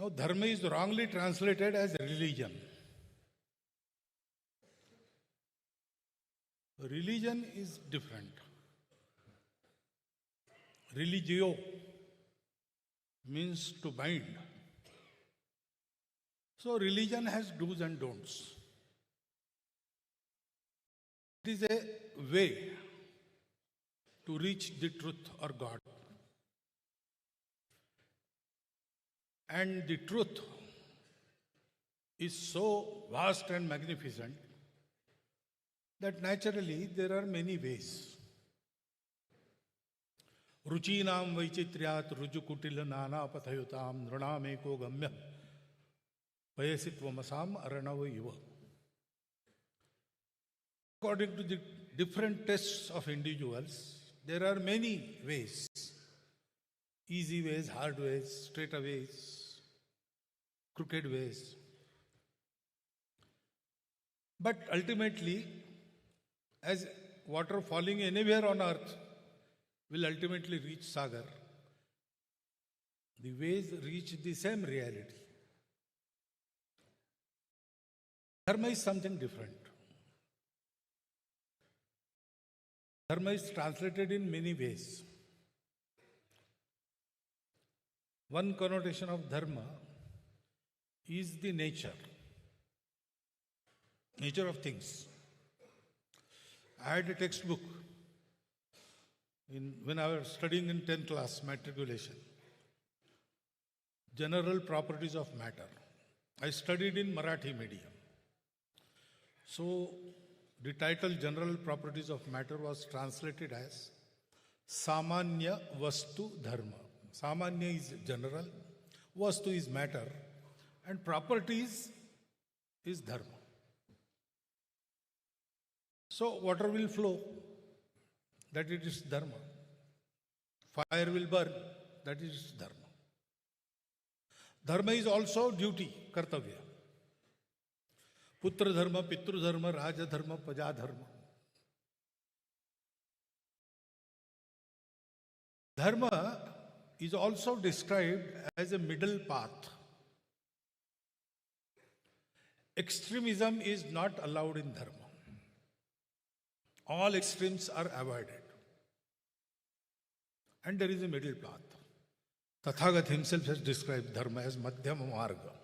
Now, dharma is wrongly translated as religion. Religion is different. Religio means to bind. So, religion has do's and don'ts. It is a way to reach the truth or God. And the truth is so vast and magnificent that naturally there are many ways. Ruchinam vaichitriat rujukutil nana pathayutam nrunam eko gamya payasitvamasam aranav iva. According to the different tests of individuals, there are many ways. Easy ways, hard ways, straight ways, crooked ways. But ultimately, as water falling anywhere on earth will ultimately reach Sagar, the ways reach the same reality. Dharma is something different. Dharma is translated in many ways. One connotation of dharma is the nature of things. I had a textbook when I was studying in 10th class, matriculation. General Properties of Matter. I studied in Marathi medium. So, the title General Properties of Matter was translated as Samanya Vastu Dharma. Samanya is general, Vastu is matter, and properties is Dharma. So water will flow, that it is Dharma. Fire will burn, that is Dharma. Dharma is also duty, Kartavya. Putra Dharma, Pitru Dharma, Raja Dharma, Paja Dharma. Dharma is also described as a middle path. Extremism is not allowed in Dharma. All extremes are avoided. And there is a middle path. Tathagat himself has described Dharma as Madhyama Marga.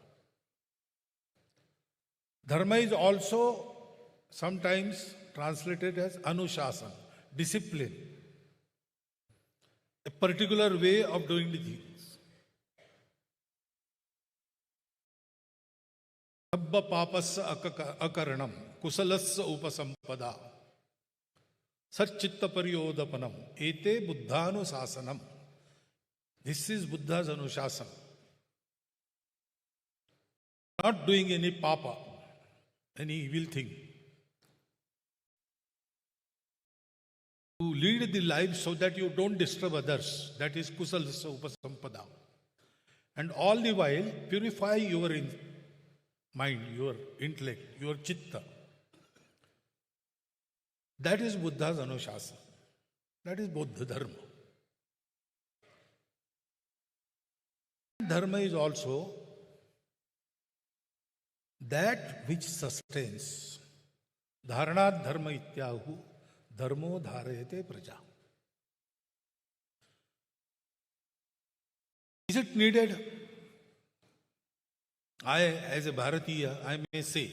Dharma is also sometimes translated as Anushasan, discipline. A particular way of doing the things. Sabba papasya akaranam, kusalasya upasampada, satchitta pariyodapanam, ete buddhanusasanam. This is Buddha's Anushasana. Not doing any papa, any evil thing. To lead the life so that you don't disturb others, that is kusalasya upasampada. And all the while purify your mind, your intellect, your chitta. That is Buddha's Anushasana. That is Buddha Dharma. Dharma is also that which sustains. Dharanat dharma ityahu dharmo dharayate praja. Is it needed? As a Bharatiya, I may say,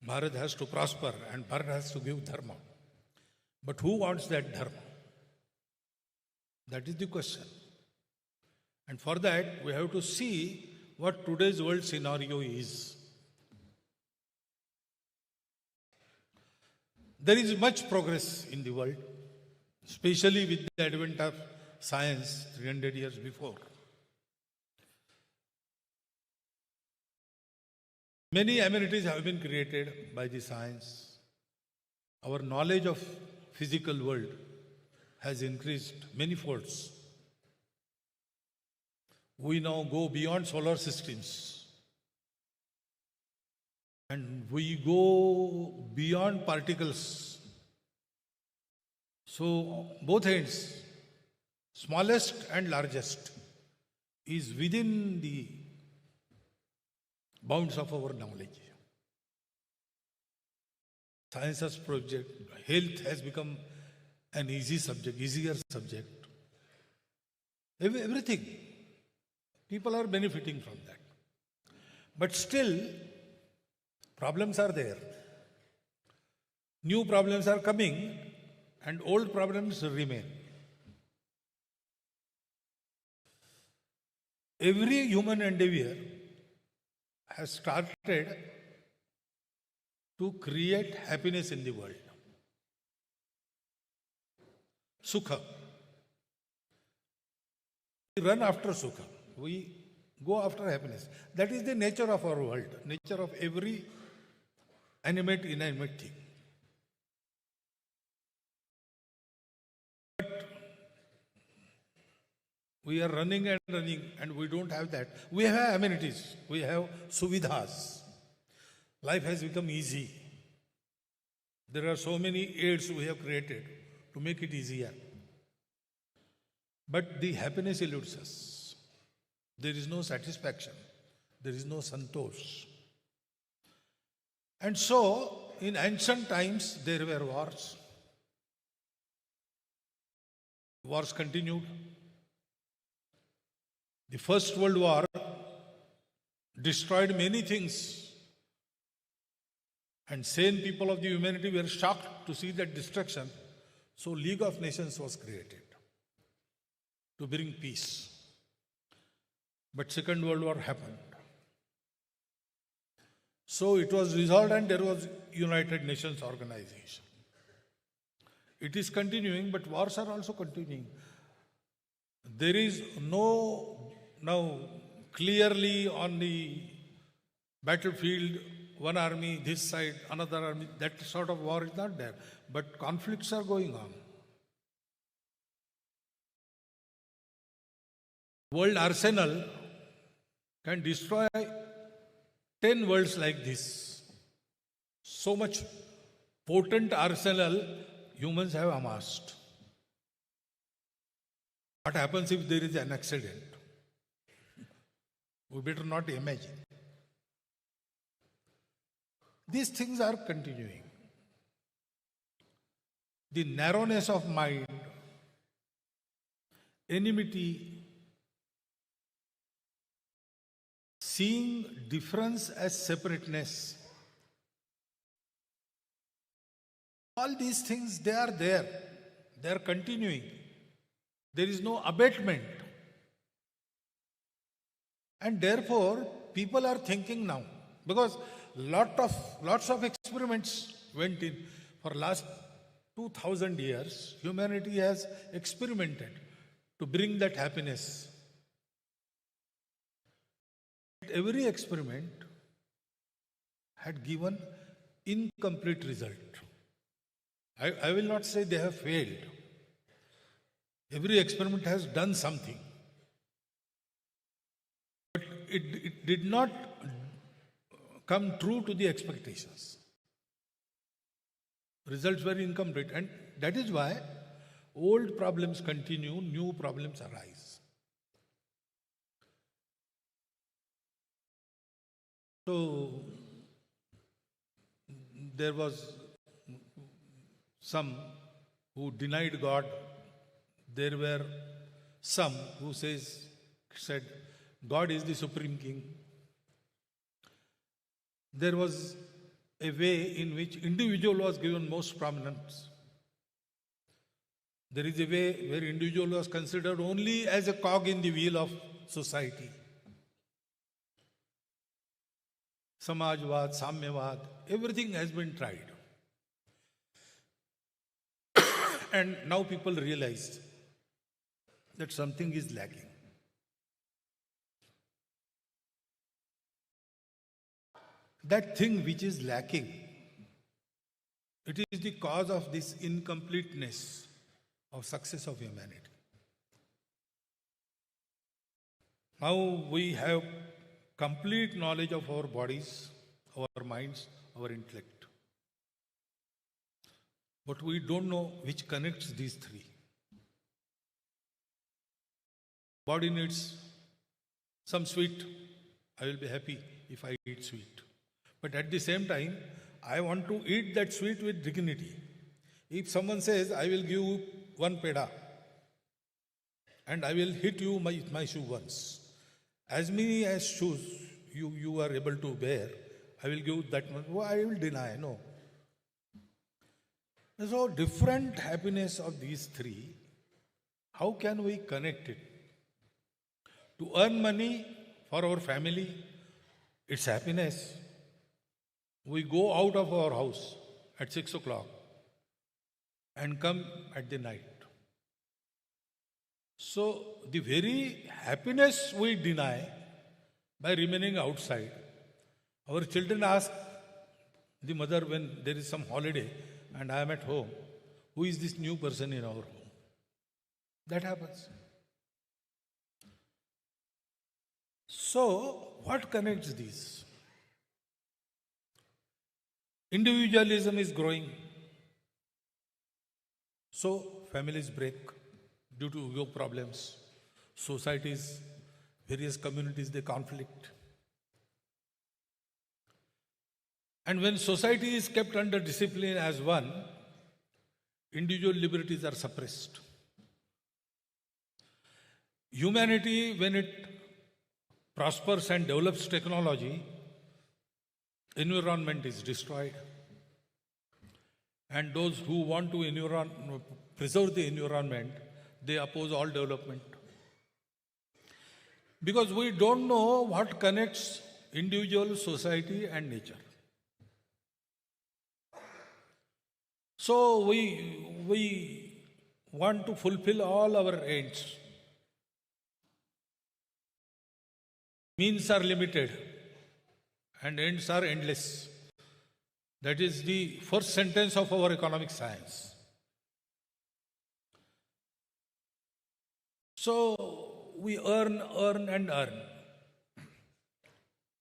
Bharat has to prosper and Bharat has to give dharma. But who wants that dharma? That is the question. And for that, we have to see what today's world scenario is. There is much progress in the world, especially with the advent of science 300 years before. Many amenities have been created by the science. Our knowledge of physical world has increased many folds. We now go beyond solar systems. And we go beyond particles. So, both ends, smallest and largest, is within the bounds of our knowledge. Science has project, health has become an easier subject. Everything. People are benefiting from that. But still, problems are there. New problems are coming and old problems remain. Every human endeavor has started to create happiness in the world. Sukha. We run after sukha. We go after happiness. That is the nature of our world, nature of every animate, inanimate thing. But we are running and we don't have that. We have amenities, we have suvidhas. Life has become easy. There are so many aids we have created to make it easier. But the happiness eludes us. There is no satisfaction. There is no santosh. And so, in ancient times, there were wars. Wars continued. The First World War destroyed many things. And sane people of the humanity were shocked to see that destruction. So League of Nations was created to bring peace. But Second World War happened. So it was resolved and there was United Nations organization. It is continuing, but wars are also continuing. There is no now clearly on the battlefield one army, this side, another army, that sort of war is not there. But conflicts are going on. World arsenal can destroy 10 worlds like this. So much potent arsenal humans have amassed. What happens if there is an accident? We better not imagine. These things are continuing. The narrowness of mind, enmity, seeing difference as separateness, all these things, they are there. They are continuing. There is no abatement. And therefore, people are thinking now, because lots of experiments went in. For last 2000 years, humanity has experimented to bring that happiness. Every experiment had given incomplete result. I will not say they have failed. Every experiment has done something. But it did not come true to the expectations. Results were incomplete, and that is why old problems continue, new problems arise. So, there was some who denied God. There were some who said, God is the supreme king. There was a way in which individual was given most prominence. There is a way where individual was considered only as a cog in the wheel of society. Samajwad, Samyavad, everything has been tried. And now people realize that something is lacking. That thing which is lacking, it is the cause of this incompleteness of success of humanity. Now we have complete knowledge of our bodies, our minds, our intellect. But we don't know which connects these three. Body needs some sweet, I will be happy. if I eat sweet. But at the same time, I want to eat that sweet with dignity. If someone says, I will give you one peda and I will hit you with my shoe once, as many as shoes you are able to bear, I will give that much. Well, I will deny, no. So different happiness of these three, how can we connect it? To earn money for our family, it's happiness. We go out of our house at 6 o'clock and come at the night. So the very happiness we deny by remaining outside. Our children ask the mother when there is some holiday and I am at home, who is this new person in our home? That happens. So, what connects these? Individualism is growing. So, families break due to ego problems. Societies, various communities, they conflict. And when society is kept under discipline as one, individual liberties are suppressed. Humanity, when it prospers and develops technology, environment is destroyed. And those who want to preserve the environment, they oppose all development. Because we don't know what connects individual, society and nature. So we want to fulfill all our ends. Means are limited and ends are endless. That is the first sentence of our economic science. So we earn and earn.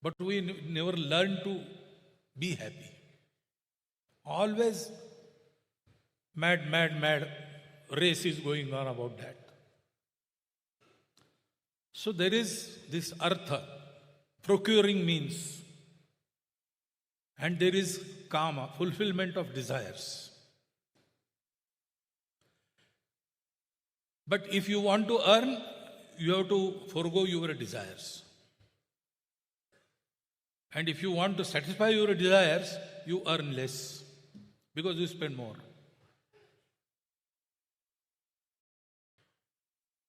But we never learn to be happy. Always mad race is going on about that. So there is this artha, procuring means, and there is kama, fulfillment of desires. But if you want to earn, you have to forego your desires. And if you want to satisfy your desires, you earn less because you spend more.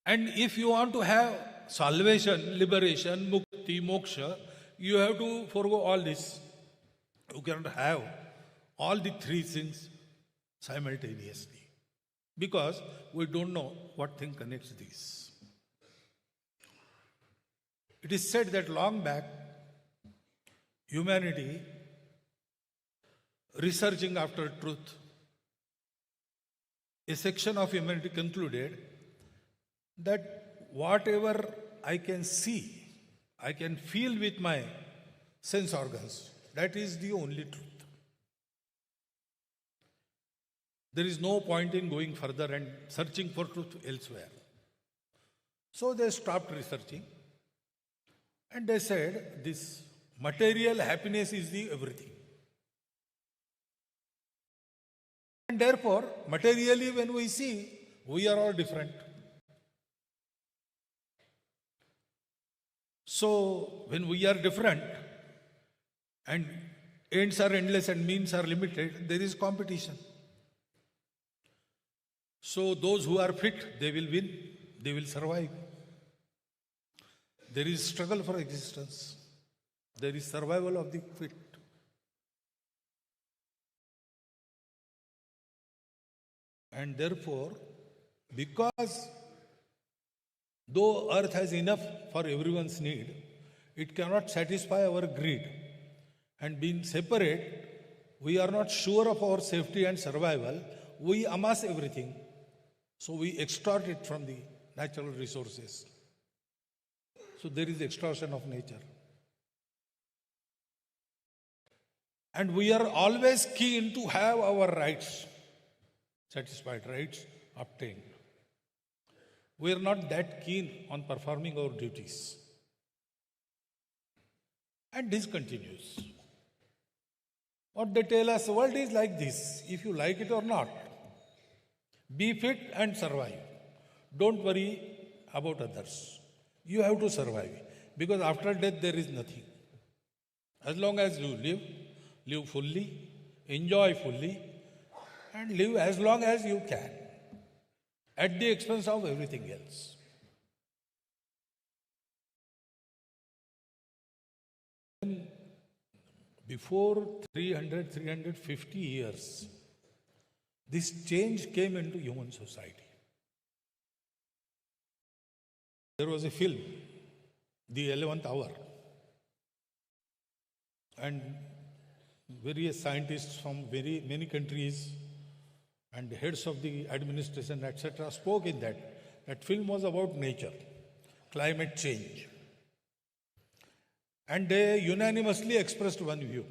And if you want to have salvation, liberation, mukti, moksha, you have to forego all this. You cannot have all the three things simultaneously because we don't know what thing connects these. It is said that long back, humanity, researching after truth, a section of humanity concluded that whatever I can see, I can feel with my sense organs, that is the only truth. There is no point in going further and searching for truth elsewhere. So they stopped researching and they said this material happiness is the everything. And therefore, materially when we see, we are all different. So, when we are different and ends are endless and means are limited, there is competition. So, those who are fit, they will win, they will survive. There is struggle for existence. There is survival of the fit. And therefore, because though earth has enough for everyone's need, it cannot satisfy our greed. And being separate, we are not sure of our safety and survival. We amass everything. So we extort it from the natural resources. So there is extortion of nature. And we are always keen to have our rights satisfied, rights obtained. We are not that keen on performing our duties. And this continues. What they tell us, the world is like this, if you like it or not. Be fit and survive. Don't worry about others. You have to survive. Because after death there is nothing. As long as you live, live fully, enjoy fully, and live as long as you can, at the expense of everything else. Before 350 years, this change came into human society. There was a film, The 11th Hour, and various scientists from many countries and heads of the administration, etc., spoke in that. That film was about nature, climate change. And they unanimously expressed one view.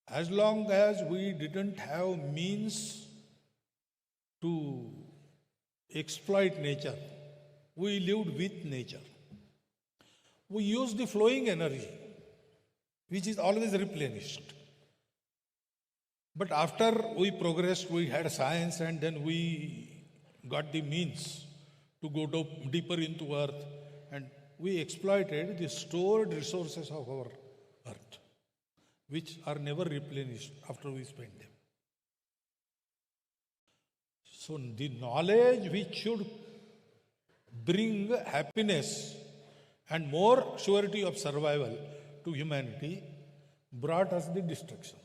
As long as we didn't have means to exploit nature, we lived with nature. We used the flowing energy, which is always replenished. But after we progressed, we had science, and then we got the means to go deeper into earth, and we exploited the stored resources of our earth, which are never replenished after we spend them. So the knowledge which should bring happiness and more surety of survival to humanity brought us the destruction.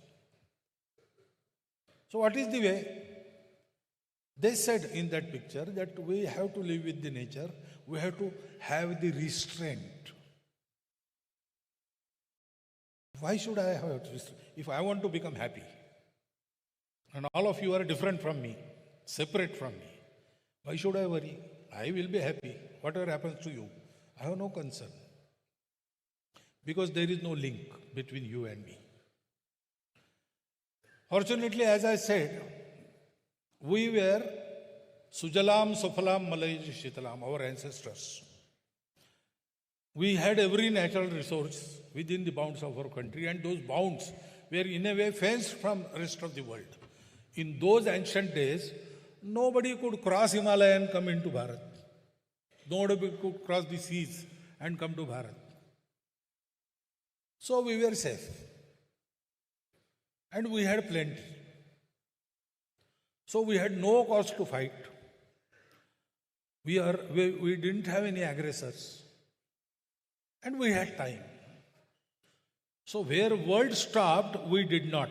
So what is the way? They said in that picture that we have to live with the nature, we have to have the restraint. Why should I have restraint? If I want to become happy, and all of you are different from me, separate from me, why should I worry? I will be happy. Whatever happens to you, I have no concern. Because there is no link between you and me. Fortunately, as I said, we were Sujalam, Sufalam, Malayaj, Shitalam, our ancestors. We had every natural resource within the bounds of our country, and those bounds were in a way fenced from the rest of the world. In those ancient days, nobody could cross Himalaya and come into Bharat. Nobody could cross the seas and come to Bharat. So we were safe. And we had plenty. So we had no cause to fight. We didn't have any aggressors. And we had time. So where world stopped, we did not.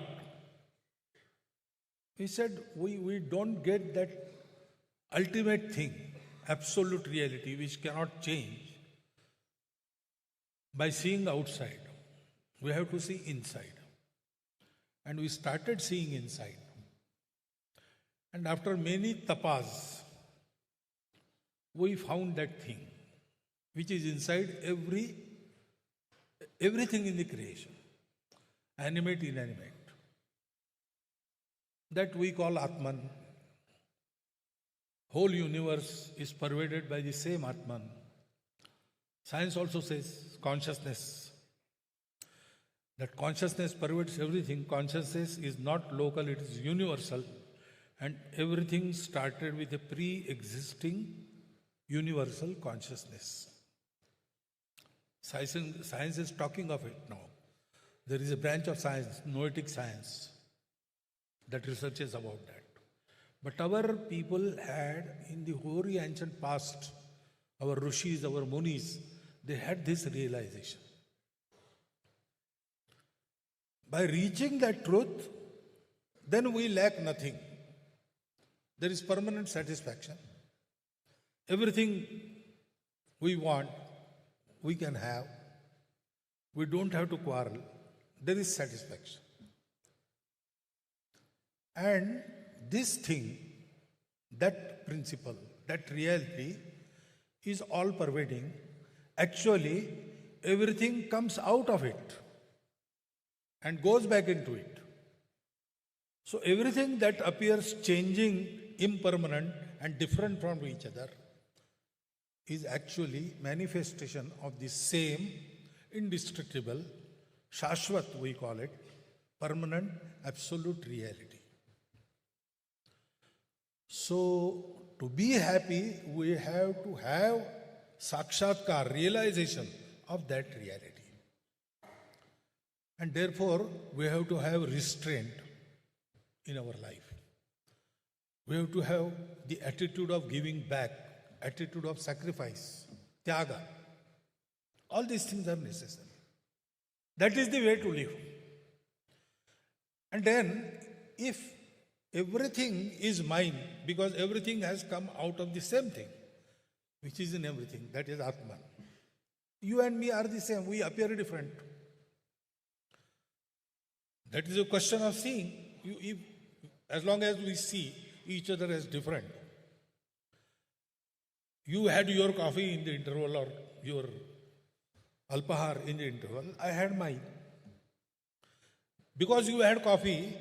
He said, we don't get that ultimate thing, absolute reality, which cannot change by seeing outside. We have to see inside. And we started seeing inside. And after many tapas, we found that thing, which is inside everything in the creation, animate, inanimate. That we call Atman. Whole universe is pervaded by the same Atman. Science also says consciousness. That consciousness pervades everything. Consciousness is not local, it is universal. And everything started with a pre-existing universal consciousness. Science is talking of it now. There is a branch of science, noetic science, that researches about that. But our people had, in the very ancient past, our rishis, our munis, they had this realization. By reaching that truth, then we lack nothing. There is permanent satisfaction. Everything we want, we can have. We don't have to quarrel. There is satisfaction. And this thing, that principle, that reality is all pervading. Actually, everything comes out of it and goes back into it. So everything that appears changing, impermanent and different from each other is actually manifestation of the same indestructible, Shashvat we call it, permanent, absolute reality. So, to be happy, we have to have sakshatkar, realization of that reality. And therefore, we have to have restraint in our life. We have to have the attitude of giving back, attitude of sacrifice, tyaga. All these things are necessary. That is the way to live. And then, if everything is mine, because everything has come out of the same thing, which is in everything, that is Atman. You and me are the same, we appear different. That is a question of seeing. As long as we see each other as different. You had your coffee in the interval or your alpahar in the interval. I had mine. Because you had coffee,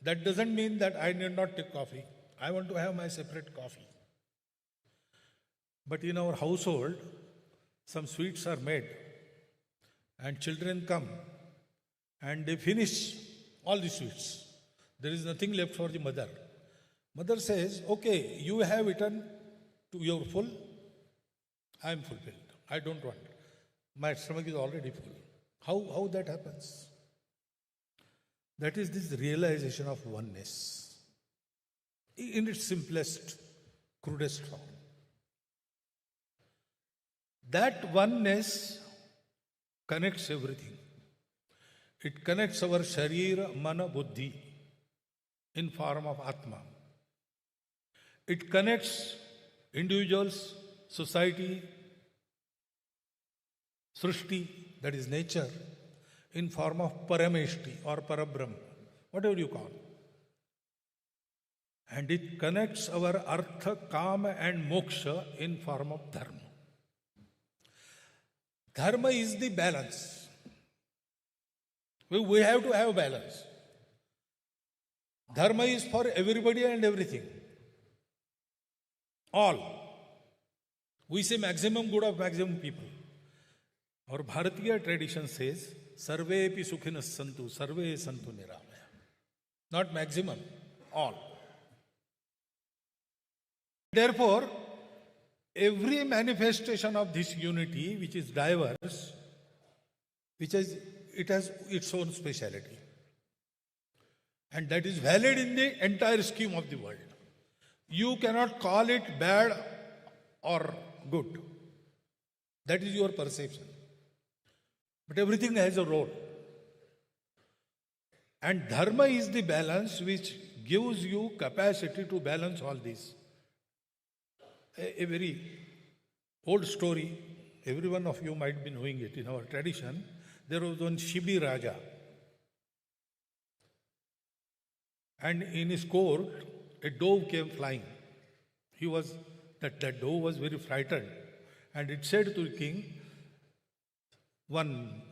that doesn't mean that I need not take coffee. I want to have my separate coffee. But in our household, some sweets are made and children come and they finish all the sweets. There is nothing left for the mother. Mother says, okay, you have eaten to your full, I am fulfilled. I don't want. My stomach is already full. How that happens? That is this realization of oneness in its simplest, crudest form. That oneness connects everything. It connects our sharira, mana, buddhi in form of Atma. It connects individuals, society, srishti, that is nature, in form of parameshti or parabrahm, whatever you call. And it connects our artha, kama and moksha in form of dharma. Dharma is the balance. We have to have balance. Dharma is for everybody and everything. All. We say maximum good of maximum people. Our Bharatiya tradition says, Sarvepi sukhinas santu, sarve santu niramaya. Not maximum, all. Therefore, every manifestation of this unity, which is diverse, it has its own speciality. And that is valid in the entire scheme of the world. You cannot call it bad or good. That is your perception. But everything has a role. And dharma is the balance which gives you capacity to balance all this. A very old story, every one of you might be knowing it in our tradition. There was one Shibi Raja. And in his court, a dove came flying. That dove was very frightened. And it said to the king, one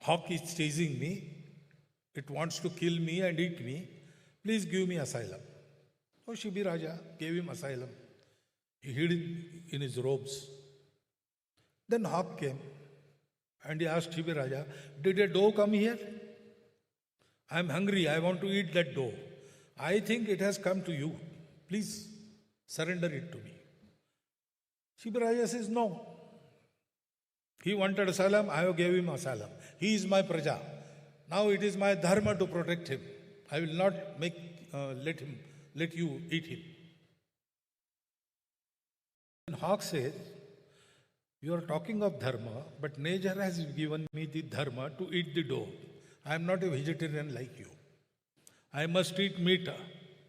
hawk is chasing me. It wants to kill me and eat me. Please give me asylum. So Shibi Raja gave him asylum. He hid in his robes. Then hawk came and he asked Shibi Raja, did a dove come here? I am hungry. I want to eat that dove. I think it has come to you. Please surrender it to me. Shibi Raja says, no. He wanted asylum. I have gave him asylum. He is my praja. Now it is my dharma to protect him. I will not let you eat him. And hawk says, you are talking of dharma, but nature has given me the dharma to eat the dove. I am not a vegetarian like you. I must eat meat,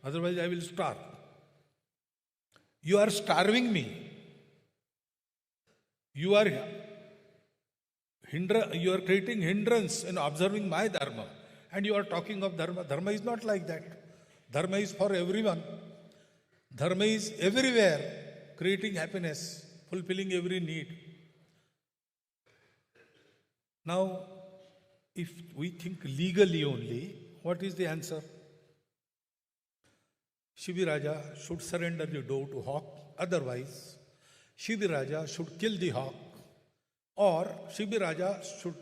otherwise I will starve. You are starving me. You are creating hindrance in observing my dharma. And you are talking of dharma. Dharma is not like that. Dharma is for everyone. Dharma is everywhere, creating happiness, fulfilling every need. Now, if we think legally only, what is the answer? Shibi Raja should surrender the dove to hawk. Otherwise, Shibiraja should kill the hawk, or Shibiraja should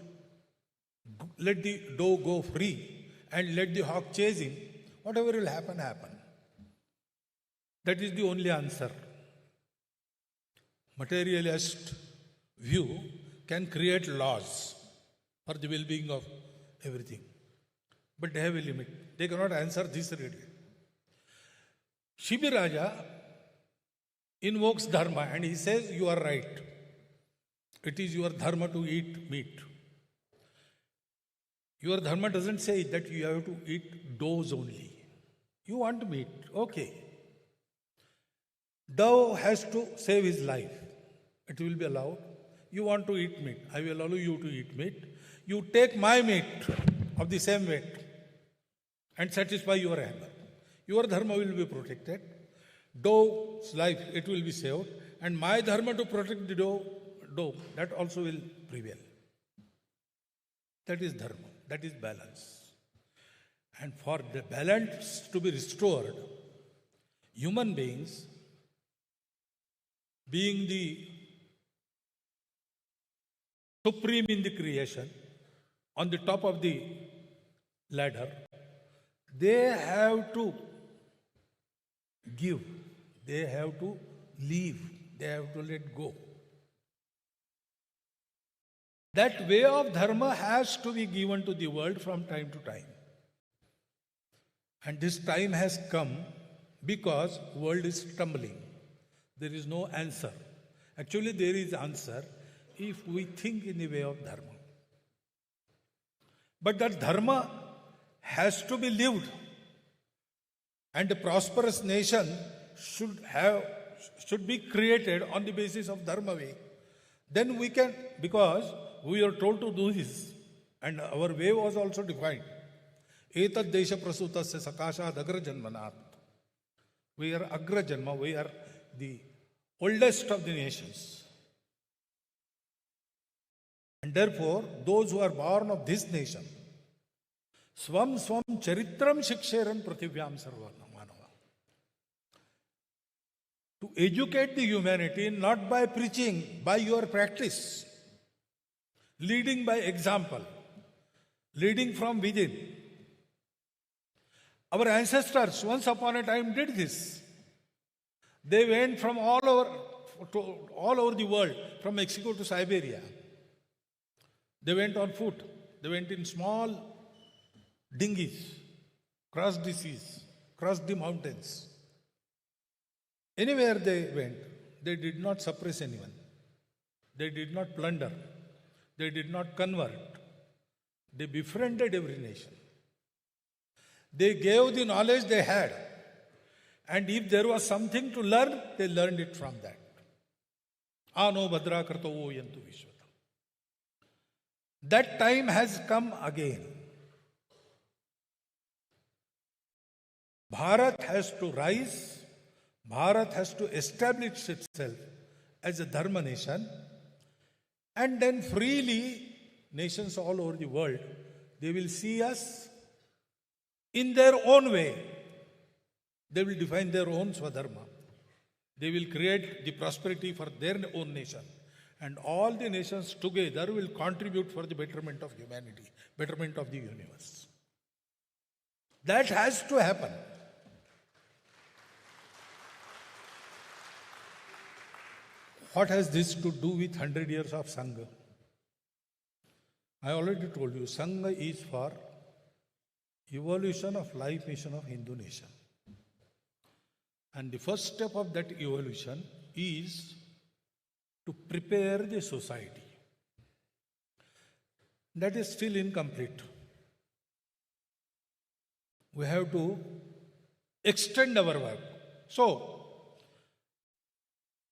let the doe go free and let the hawk chase him. Whatever will happen, happen. That is the only answer. Materialist view can create laws for the well-being of everything. But they have a limit. They cannot answer this really. Shibiraja invokes dharma and he says, you are right. It is your dharma to eat meat. Your dharma doesn't say that you have to eat does only. You want meat, okay. Dove has to save his life. It will be allowed. You want to eat meat. I will allow you to eat meat. You take my meat of the same weight and satisfy your hunger. Your dharma will be protected. Dove's life, it will be saved. And my dharma to protect the doe, that also will prevail. That is dharma. That is balance. And for the balance to be restored, human beings, being the supreme in the creation, on the top of the ladder, they have to give, they have to leave, they have to let go. That way of dharma has to be given to the world from time to time. And this time has come because world is stumbling. There is no answer. Actually, there is answer if we think in the way of dharma. But that dharma has to be lived. And a prosperous nation should be created on the basis of dharma way. Then we can, because we are told to do this, and our way was also defined. Etad desha prasutasya sakashad agra janmanat. We are agra janma, we are the oldest of the nations. And therefore, those who are born of this nation, swam charitram shiksheran prathivyam sarvana manava. To educate the humanity not by preaching, by your practice, leading by example, leading from within. Our ancestors once upon a time did this. They went from all over the world, from Mexico to Siberia. They went on foot. They went in small dinghies, crossed the seas, crossed the mountains. Anywhere they went, they did not suppress anyone. They did not plunder. They did not convert. They befriended every nation. They gave the knowledge they had. And if there was something to learn, they learned it from that. Ano bhadra karto yantu vishwata. That time has come again. Bharat has to rise. Bharat has to establish itself as a dharma nation. And then freely, nations all over the world, they will see us in their own way. They will define their own swadharma. They will create the prosperity for their own nation. And all the nations together will contribute for the betterment of humanity, betterment of the universe. That has to happen. What has this to do with 100 years of Sangh? I already told you, Sangh is for evolution of life mission of Hindu nation. And the first step of that evolution is to prepare the society. That is still incomplete. We have to extend our work. So,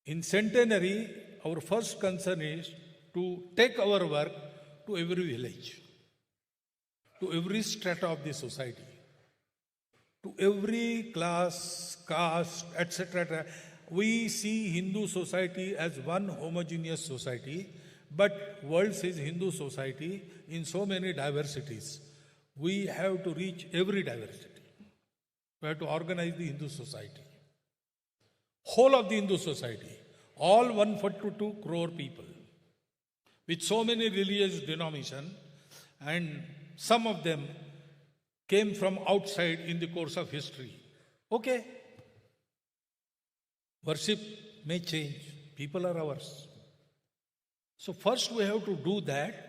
in centenary, our first concern is to take our work to every village, to every strata of the society, to every class, caste, etc. We see Hindu society as one homogeneous society, but world sees Hindu society in so many diversities. We have to reach every diversity. We have to organize the Hindu society. Whole of the Hindu society, all 142 crore people, with so many religious denominations, and some of them came from outside in the course of history. Okay, worship may change, people are ours. So first we have to do that.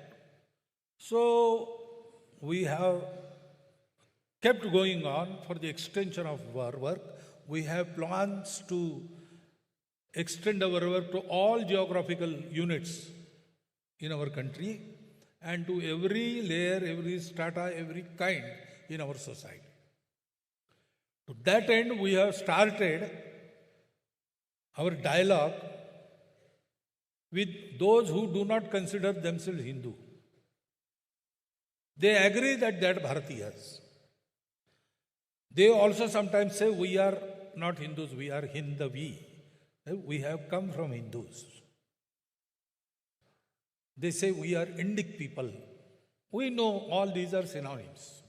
So we have kept going on for the extension of our work. We have plans to extend our work to all geographical units in our country and to every layer, every strata, every kind in our society. To that end, we have started our dialogue with those who do not consider themselves Hindu. They agree that they are Bharatiyas. They also sometimes say, we are not Hindus, we are Hindavi. We have come from Hindus. They say we are Indic people. We know all these are synonyms.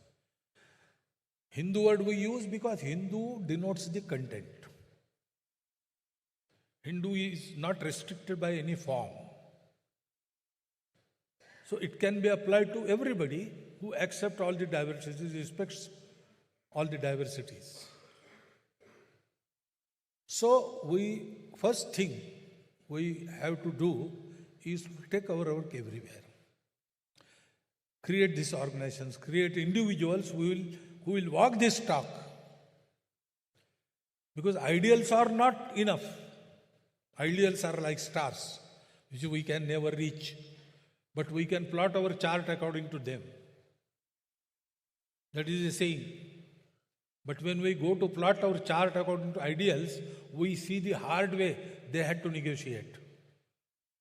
Hindu word we use because Hindu denotes the content. Hindu is not restricted by any form. So it can be applied to everybody who accepts all the diversities, respects all the diversities. So first thing we have to do is to take our work everywhere. Create these organizations, create individuals who will walk this talk. Because ideals are not enough. Ideals are like stars, which we can never reach. But we can plot our chart according to them. That is a saying. But when we go to plot our chart according to ideals, we see the hard way they had to negotiate.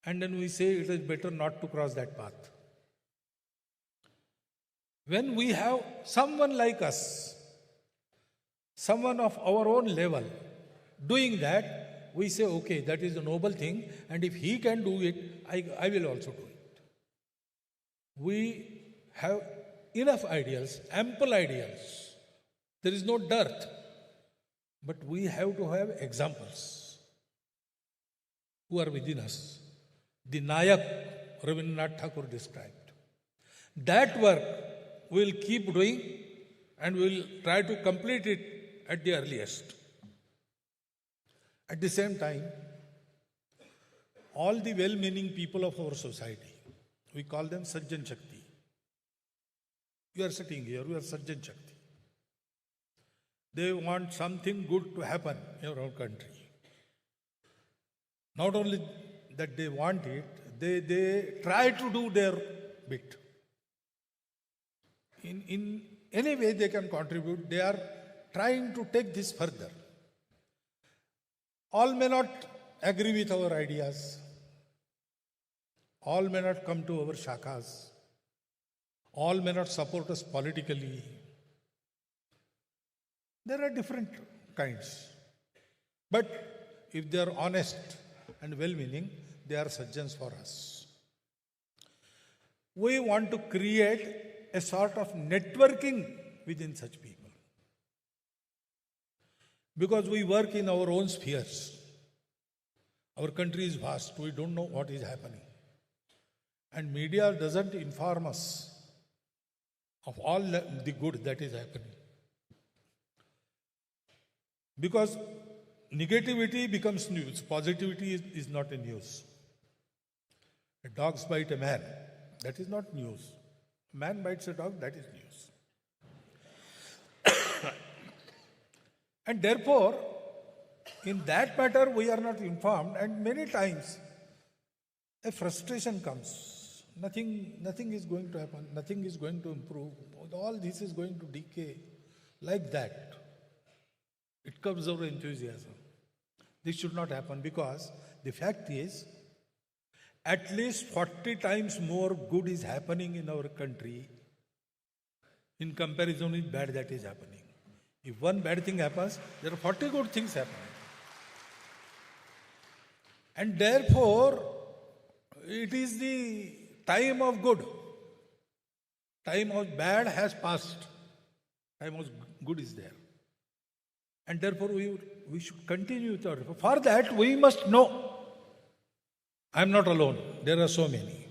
And then we say it is better not to cross that path. When we have someone like us, someone of our own level, doing that, we say, okay, that is a noble thing, and if he can do it, I will also do it. We have enough ideals, ample ideals. There is no dearth. But we have to have examples who are within us. The Nayak Rabindranath Tagore described. That work we will keep doing and we will try to complete it at the earliest. At the same time, all the well-meaning people of our society, we call them Sajjan Shakti. You are sitting here, you are Sajjan Shakti. They want something good to happen in our country. Not only that they want it, they try to do their bit. In any way they can contribute, they are trying to take this further. All may not agree with our ideas. All may not come to our shakas. All may not support us politically. There are different kinds. But if they are honest and well-meaning, they are sajjans for us. We want to create a sort of networking within such people. Because we work in our own spheres. Our country is vast. We don't know what is happening. And media doesn't inform us of all the good that is happening. Because negativity becomes news. Positivity is not a news. A dog bites a man. That is not news. A man bites a dog. That is news. And therefore, in that matter, we are not informed. And many times, a frustration comes. Nothing is going to happen. Nothing is going to improve. All this is going to decay. Like that. It comes our enthusiasm. This should not happen because the fact is, at least 40 times more good is happening in our country in comparison with bad that is happening. If one bad thing happens, there are 40 good things happening. And therefore, it is the time of good. Time of bad has passed. Time of good is there. And therefore, we should continue with our effort. For that, we must know I'm not alone. There are so many.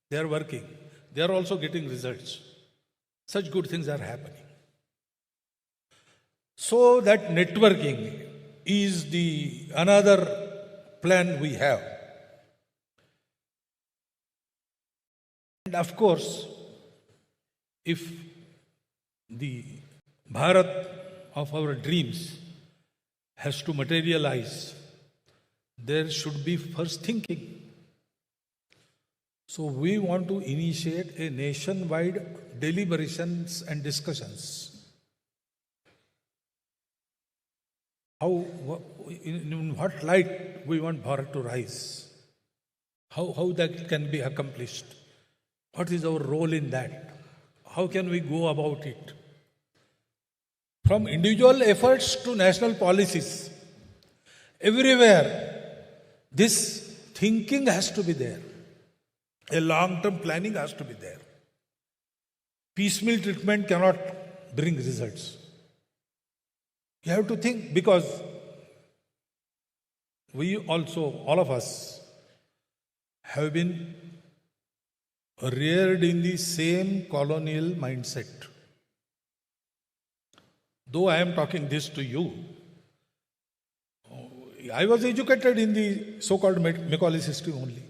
They are working. They are also getting results. Such good things are happening. So that networking is the another plan we have. And of course, if the Bharat of our dreams has to materialize, there should be first thinking. So we want to initiate a nationwide deliberations and discussions. In what light we want Bharat to rise? How that can be accomplished? What is our role in that? How can we go about it? From individual efforts to national policies, everywhere, this thinking has to be there. A long-term planning has to be there. Piecemeal treatment cannot bring results. You have to think, because we also, all of us, have been reared in the same colonial mindset. Though I am talking this to you, I was educated in the so-called Macaulay system only.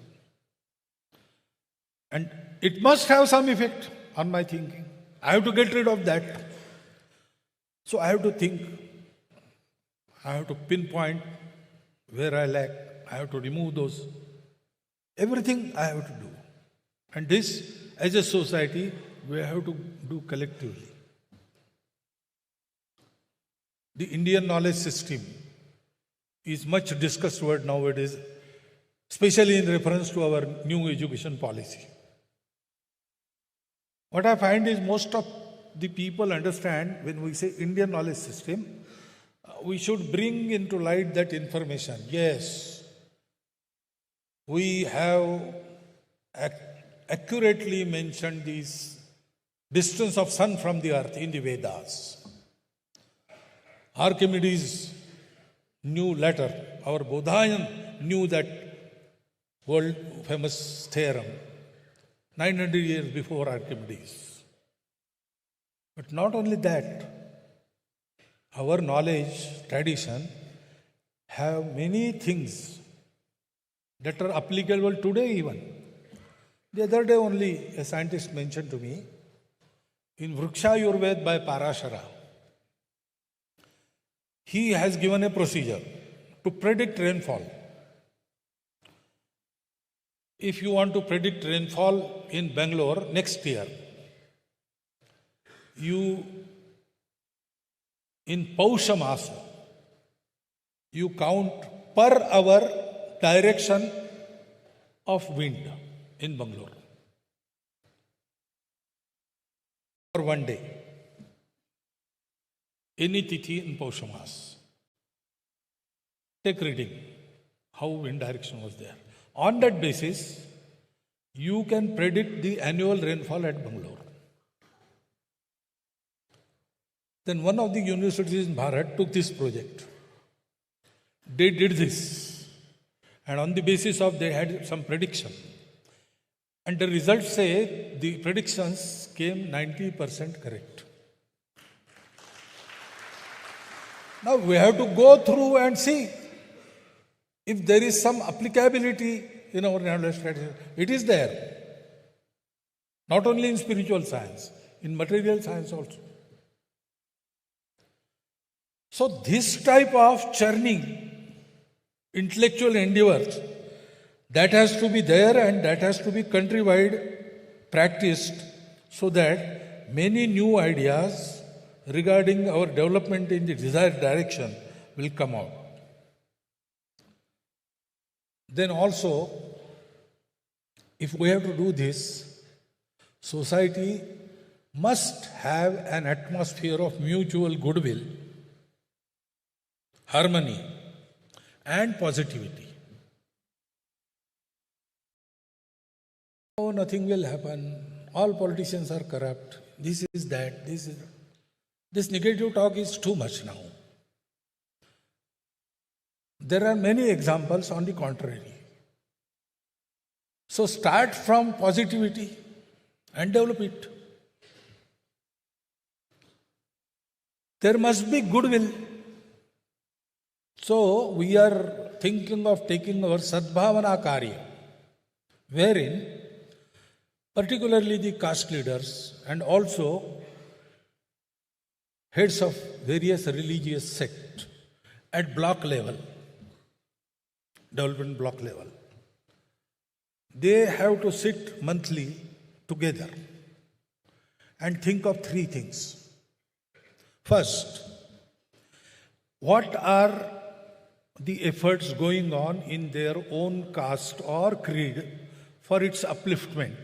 And it must have some effect on my thinking. I have to get rid of that. So I have to think. I have to pinpoint where I lack. I have to remove those. Everything I have to do. And this, as a society, we have to do collectively. The Indian knowledge system is much discussed word nowadays, especially in reference to our new education policy. What I find is most of the people understand when we say Indian knowledge system, we should bring into light that information. Yes, we have accurately mentioned this distance of sun from the earth in the Vedas. Archimedes knew later, our Bodhayan knew that world famous theorem 900 years before Archimedes. But not only that, our knowledge, tradition have many things that are applicable today even. The other day only a scientist mentioned to me, in Vriksha Ayurveda by Parashara, he has given a procedure to predict rainfall. If you want to predict rainfall in Bengaluru next year, you, in Pausha Masa, you count per hour direction of wind in Bengaluru for one day. Any tithi in Pausha Mas. Take reading, how wind direction was there. On that basis, you can predict the annual rainfall at Bengaluru. Then one of the universities in Bharat took this project. They did this. And on the basis of they had some prediction. And the results say the predictions came 90% correct. Now we have to go through and see if there is some applicability in our knowledge tradition. It is there. Not only in spiritual science, in material science also. So this type of churning, intellectual endeavors, that has to be there and that has to be countrywide practiced so that many new ideas regarding our development in the desired direction will come out. Then also, if we have to do this, society must have an atmosphere of mutual goodwill, harmony, and positivity. Oh, nothing will happen. All politicians are corrupt. This is that. This negative talk is too much now. There are many examples on the contrary. So start from positivity and develop it. There must be goodwill. So we are thinking of taking our Sadbhavana Karya, wherein particularly the caste leaders and also heads of various religious sects at block level, development block level, they have to sit monthly together and think of three things. First, what are the efforts going on in their own caste or creed for its upliftment,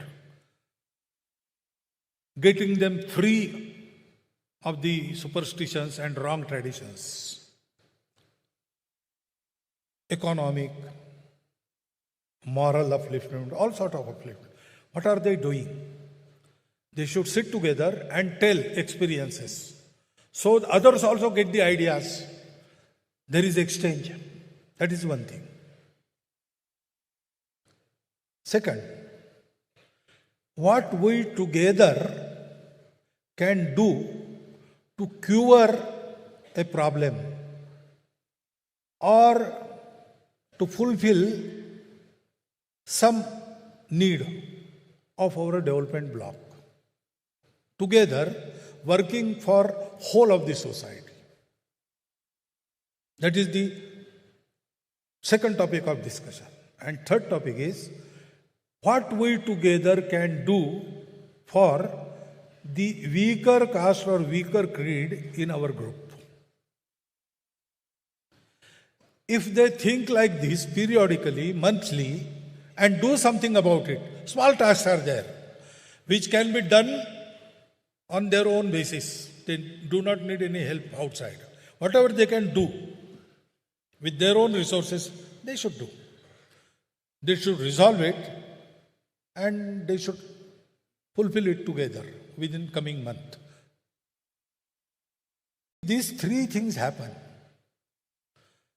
getting them free of the superstitions and wrong traditions, economic, moral upliftment, all sort of upliftment. What are they doing? They should sit together and tell experiences, so others also get the ideas. There is exchange. That is one thing. Second, what we together can do to cure a problem or to fulfill some need of our development block. Together, working for whole of the society. That is the second topic of discussion. And third topic is what we together can do for the weaker caste or weaker creed in our group. If they think like this periodically, monthly, and do something about it, small tasks are there, which can be done on their own basis. They do not need any help outside. Whatever they can do with their own resources, they should do. They should resolve it and they should fulfill it together within coming month. These three things happen.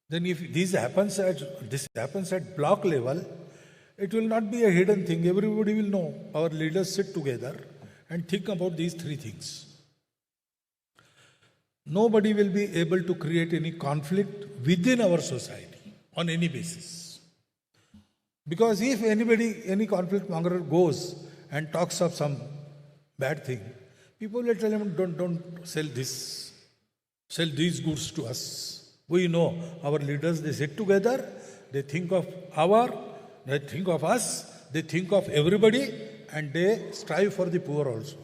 Then if this happens at block level, it will not be a hidden thing. Everybody will know. Our leaders sit together and think about these three things. Nobody will be able to create any conflict within our society on any basis. Because if any conflict monger goes and talks of some bad thing, people will tell him, don't sell this, sell these goods to us. We know our leaders, they sit together, they think of they think of us, they think of everybody, and they strive for the poor also.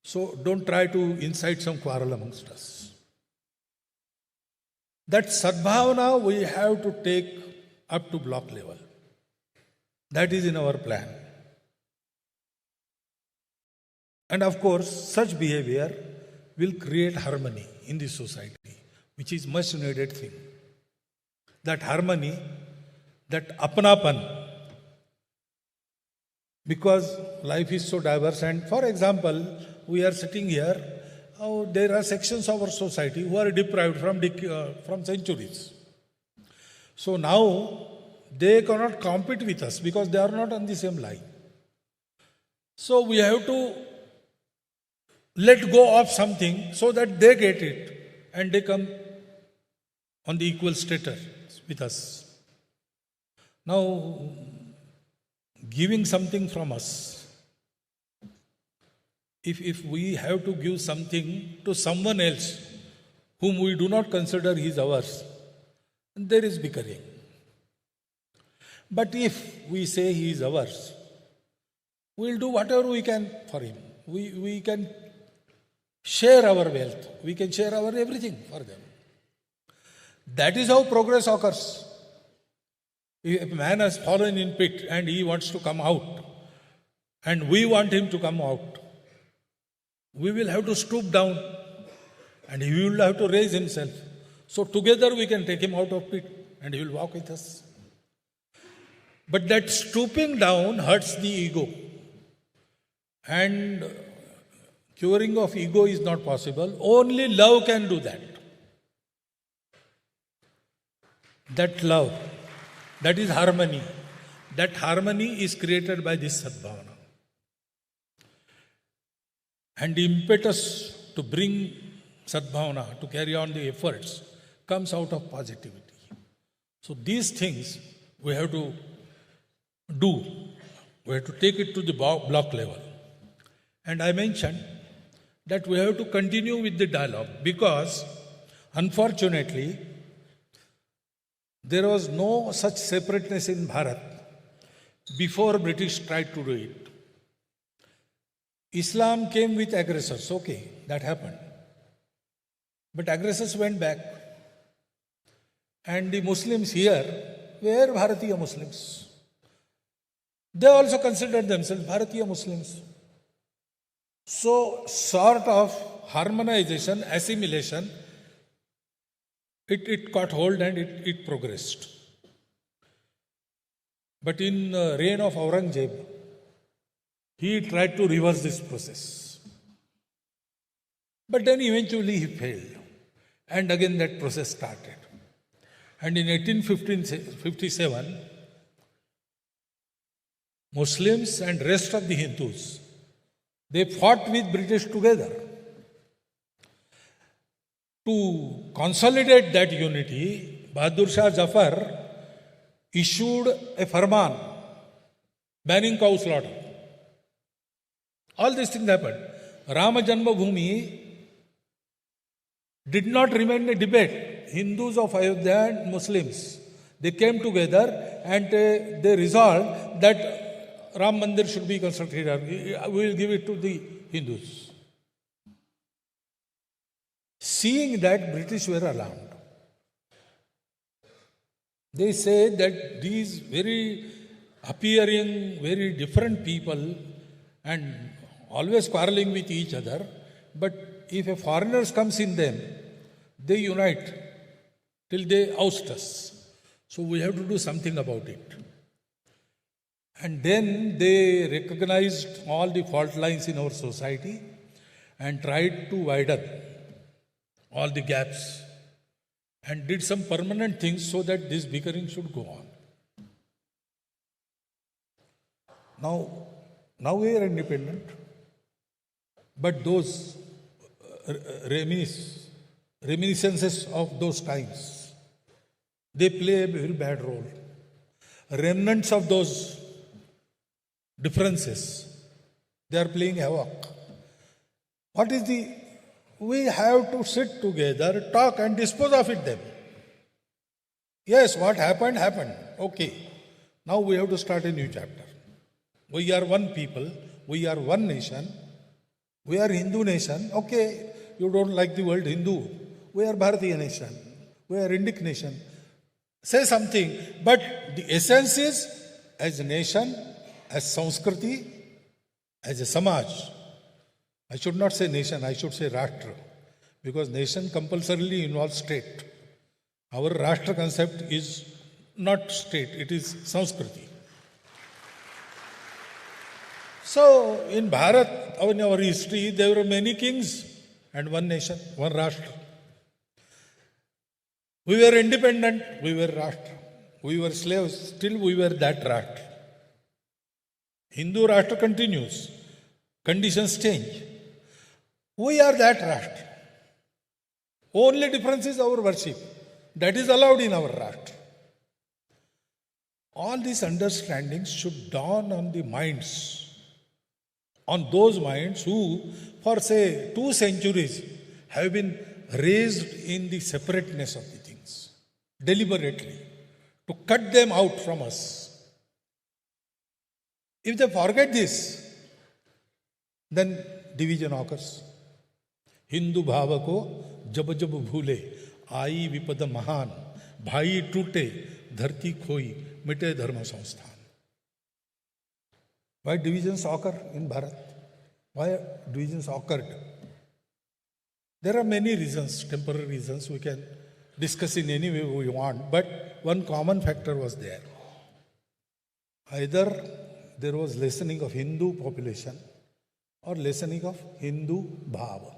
So don't try to incite some quarrel amongst us. That Sadbhavana we have to take up to block level. That is in our plan. And of course, such behavior will create harmony in the society, which is much needed thing. That harmony, that apnapan, because life is so diverse. And for example, we are sitting here, there are sections of our society who are deprived from centuries. So now they cannot compete with us because they are not on the same line. So we have to let go of something so that they get it and they come on the equal status with us. Now, giving something from us, if we have to give something to someone else whom we do not consider he is ours, there is bickering. But if we say he is ours, we will do whatever we can for him. We can share our wealth. We can share our everything for them. That is how progress occurs. If a man has fallen in pit and he wants to come out, and we want him to come out, we will have to stoop down and he will have to raise himself. So together we can take him out of pit and he will walk with us. But that stooping down hurts the ego. And curing of ego is not possible. Only love can do that. That love, that is harmony. That harmony is created by this Sadbhavana. And the impetus to bring Sadbhavana, to carry on the efforts, comes out of positivity. So these things we have to do. We have to take it to the block level. And I mentioned that we have to continue with the dialogue because, unfortunately, there was no such separateness in Bharat before British tried to do it. Islam came with aggressors, okay, that happened. But aggressors went back. And the Muslims here were Bharatiya Muslims. They also considered themselves Bharatiya Muslims. So, sort of harmonization, assimilation, it caught hold and it progressed. But in the reign of Aurangzeb, he tried to reverse this process. But then eventually he failed. And again that process started. And in 1857, Muslims and rest of the Hindus, they fought with British together. To consolidate that unity, Bahadur Shah Zafar issued a farman banning cow slaughter. All these things happened. Rama Janmabhoomi did not remain a debate. Hindus of Ayodhya and Muslims, they came together and they resolved that Ram Mandir should be constructed. We will give it to the Hindus. Seeing that, British were alarmed. They say that these very appearing, very different people and always quarreling with each other, but if a foreigner comes in them, they unite till they oust us. So we have to do something about it. And then they recognized all the fault lines in our society and tried to widen all the gaps and did some permanent things so that this bickering should go on. Now we are independent, but those reminiscences of those times, they play a very bad role. Remnants of those differences, they are playing havoc. We have to sit together, talk and dispose of it then. Yes, what happened, happened. Okay. Now we have to start a new chapter. We are one people, we are one nation, we are Hindu nation. Okay, you don't like the word Hindu. We are Bharatiya nation, we are Indic nation. Say something, but the essence is, as a nation, as Sanskriti, as a Samaj. I should not say nation, I should say Rashtra, because nation compulsorily involves state. Our Rashtra concept is not state, it is Sanskriti. So, in Bharat, in our history, there were many kings and one nation, one Rashtra. We were independent, we were Rashtra. We were slaves, still we were that Rashtra. Hindu Rashtra continues. Conditions change. We are that Rashtra. Only difference is our worship. That is allowed in our Rashtra. All these understandings should dawn on the minds, on those minds who, for say 2 centuries, have been raised in the separateness of the things, deliberately, to cut them out from us. If they forget this, then division occurs. Hindu bhava ko jab jab bhule, आई विपद महान, भाई टूटे, धरती खोई, मिटे धर्म संस्थान. Why divisions occur in Bharat? Why divisions occurred? There are many reasons, temporary reasons, we can discuss in any way we want, but one common factor was there. Either there was lessening of Hindu population or lessening of Hindu bhava.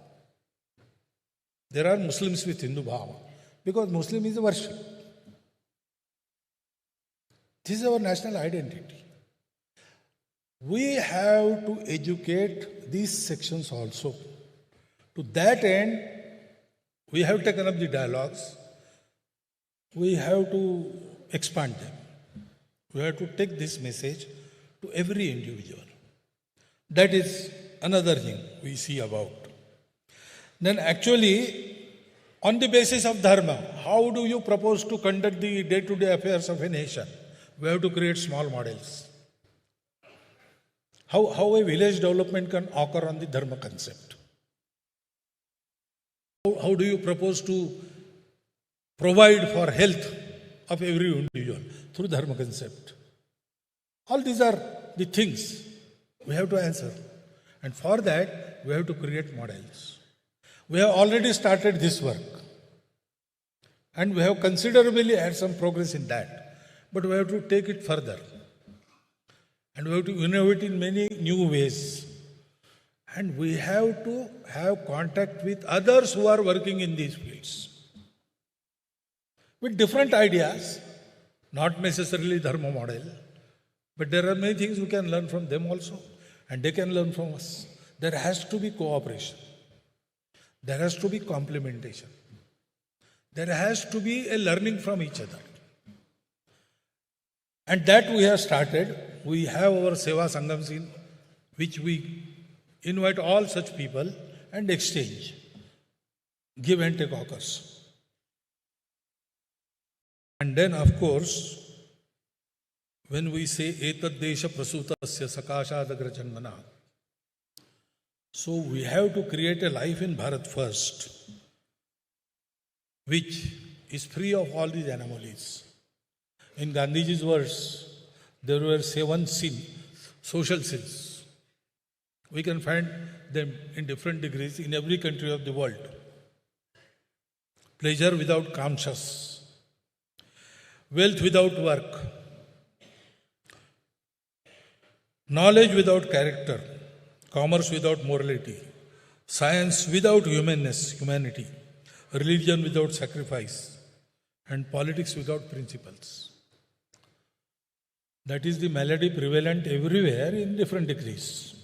There are Muslims with Hindu bhava because Muslim is a worship. This is our national identity. We have to educate these sections also. To that end, we have taken up the dialogues. We have to expand them. We have to take this message to every individual. That is another thing we see about. Then actually, on the basis of dharma, how do you propose to conduct the day-to-day affairs of a nation? We have to create small models. How a village development can occur on the dharma concept? How do you propose to provide for health of every individual through dharma concept? All these are the things we have to answer. And for that, we have to create models. We have already started this work. And we have considerably had some progress in that. But we have to take it further. And we have to innovate in many new ways. And we have to have contact with others who are working in these fields. With different ideas, not necessarily dharma model, but there are many things we can learn from them also. And they can learn from us. There has to be cooperation. There has to be complementation. There has to be a learning from each other. And that we have started. We have our Seva Sangam scene, which we invite all such people and exchange. Give and take occurs. And then, of course, when we say etad desha prasutasya sakashadagra janmana, so we have to create a life in Bharat first, which is free of all these anomalies. In Gandhiji's words, there were 7 social sins. We can find them in different degrees in every country of the world. Pleasure without kamshas, wealth without work, knowledge without character, commerce without morality, science without humanity, religion without sacrifice, and politics without principles. That is the malady prevalent everywhere in different degrees.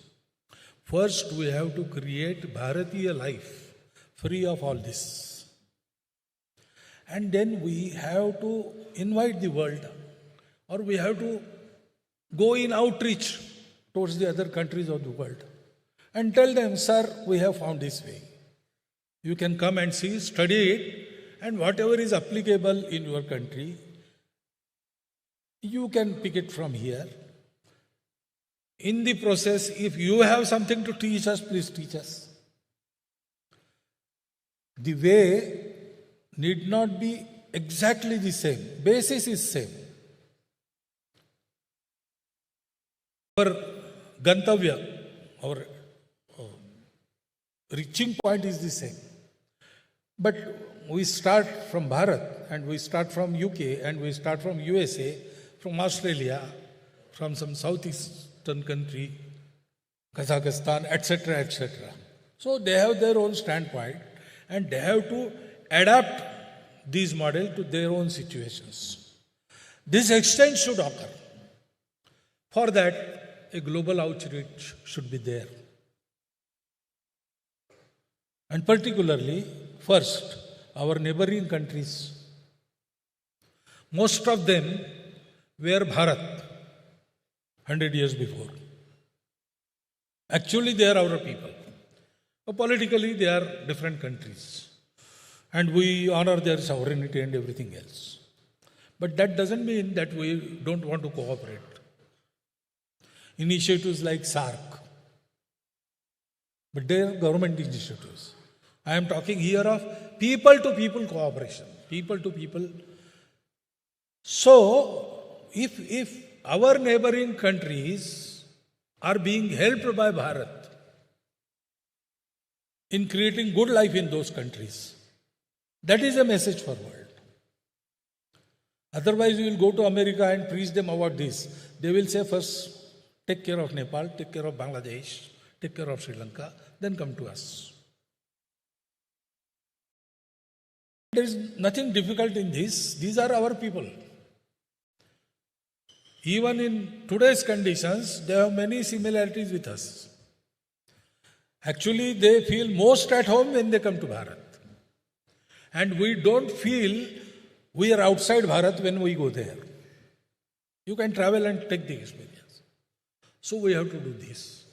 First, we have to create Bharatiya life free of all this. And then we have to invite the world, or we have to go in outreach towards the other countries of the world and tell them, sir, we have found this way. You can come and see, study it, and whatever is applicable in your country, you can pick it from here. In the process, if you have something to teach us, please teach us. The way need not be exactly the same. Basis is same. Our gantavya, our reaching point is the same. But we start from Bharat, and we start from UK, and we start from USA, from Australia, from some southeastern country, Kazakhstan, etc., etc. So they have their own standpoint, and they have to adapt these models to their own situations. This exchange should occur. For that, a global outreach should be there. And particularly, first, our neighboring countries. Most of them were Bharat 100 years before. Actually, they are our people. But politically, they are different countries. And we honor their sovereignty and everything else. But that doesn't mean that we don't want to cooperate. Initiatives like SARC, but they are government initiatives. I am talking here of people-to-people cooperation. People to people. So, if our neighboring countries are being helped by Bharat in creating good life in those countries, that is a message for world. Otherwise, you will go to America and preach them about this. They will say, first, take care of Nepal, take care of Bangladesh, take care of Sri Lanka, then come to us. There is nothing difficult in this. These are our people. even in today's conditions, they have many similarities with us. Actually, they feel most at home when they come to Bharat. And we don't feel we are outside Bharat when we go there. You can travel and take the experience. So we have to do this.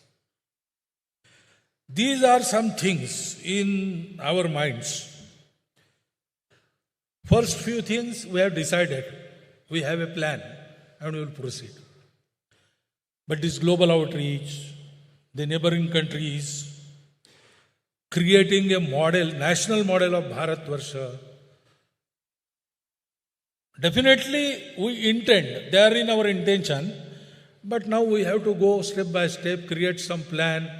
These are some things in our minds. First few things we have decided. We have a plan and we will proceed. But this global outreach, the neighboring countries, creating a model, national model of Bharatvarsha, definitely we intend, they are in our intention, but now we have to go step by step, create some plan,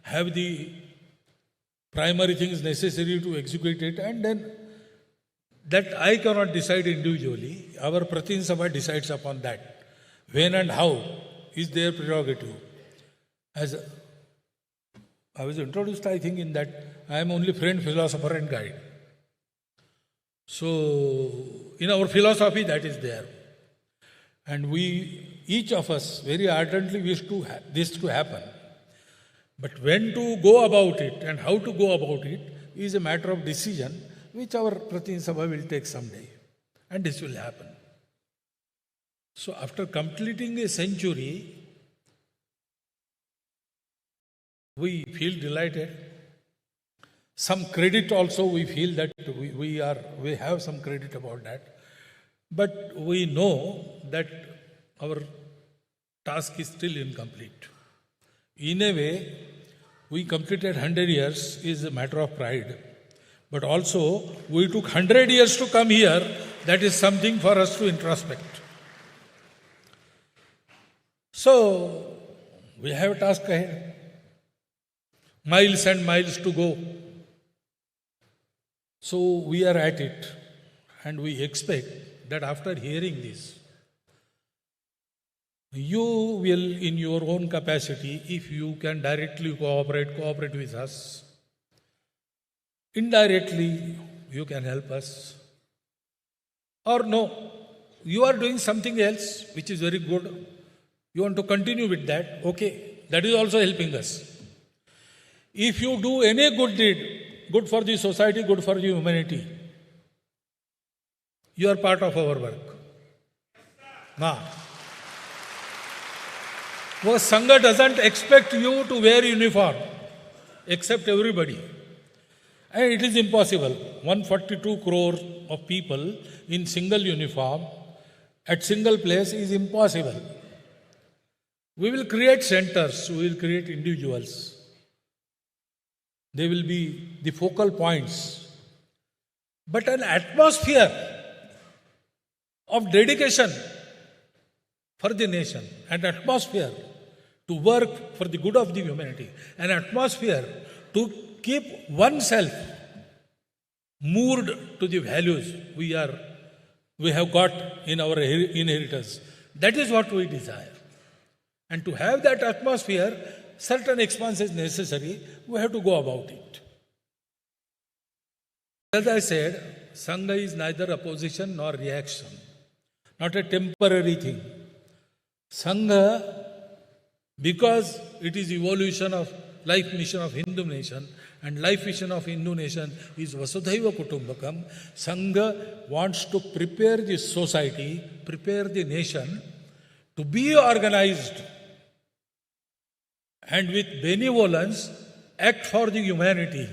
have the primary things necessary to execute it, and then that I cannot decide individually. Our Pratin Sabha decides upon that. When and how is their prerogative. As I was introduced, I think, in that I am only friend, philosopher and guide. So, in our philosophy, that is there. And we, each of us, very ardently wish to this to happen. But when to go about it and how to go about it is a matter of decision which our Pratin Sabha will take someday. And this will happen. So, after completing a century, we feel delighted. Some credit also we feel that we have some credit about that. But we know that our task is still incomplete. In a way, we completed 100 years is a matter of pride. But also, we took 100 years to come here. That is something for us to introspect. So, we have a task ahead. Miles and miles to go. So we are at it, and we expect that after hearing this, you will, in your own capacity, if you can directly cooperate with us. Indirectly, you can help us. Or no, you are doing something else which is very good. You want to continue with that, okay, that is also helping us. If you do any good deed, good for the society, good for the humanity, you are part of our work. Now, Sangha doesn't expect you to wear uniform, except everybody. And it is impossible. 142 crore of people in single uniform at single place is impossible. We will create centers, we will create individuals. They will be the focal points. But an atmosphere of dedication for the nation, an atmosphere to work for the good of the humanity, an atmosphere to keep oneself moored to the values we have got in our inheritance. That is what we desire. And to have that atmosphere, certain expanse is necessary, we have to go about it. As I said, Sangha is neither opposition nor reaction, not a temporary thing. Sangha, because it is evolution of life mission of Hindu nation, and life mission of Hindu nation is Vasudhaiva Kutumbakam, Sangha wants to prepare the society, prepare the nation to be organized and with benevolence act for the humanity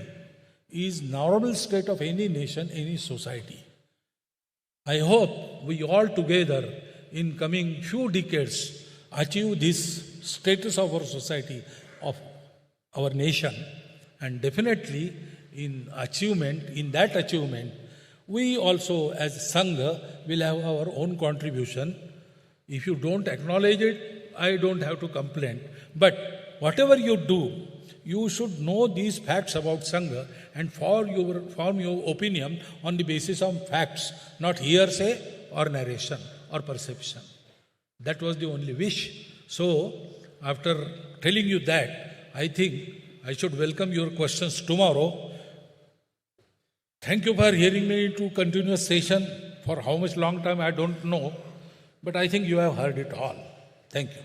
is normal state of any nation, any society. I hope we all together in coming few decades achieve this status of our society, of our nation, and definitely in that achievement, we also as Sangha will have our own contribution. If you don't acknowledge it, I don't have to complain. But whatever you do, you should know these facts about Sangha and form your opinion on the basis of facts, not hearsay or narration or perception. That was the only wish. So, after telling you that, I think I should welcome your questions tomorrow. Thank you for hearing me to continuous session. For how much long time, I don't know. But I think you have heard it all. Thank you.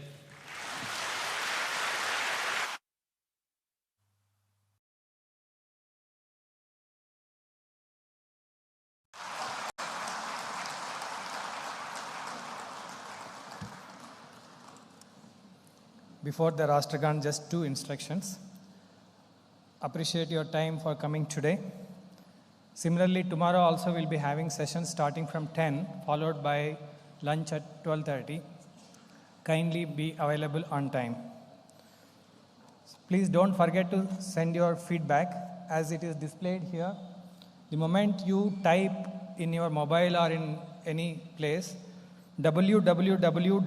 Before the Rashtragan, just 2 instructions. Appreciate your time for coming today. Similarly, tomorrow also we'll be having sessions starting from 10, followed by lunch at 12:30. Kindly be available on time. Please don't forget to send your feedback as it is displayed here. The moment you type in your mobile or in any place, www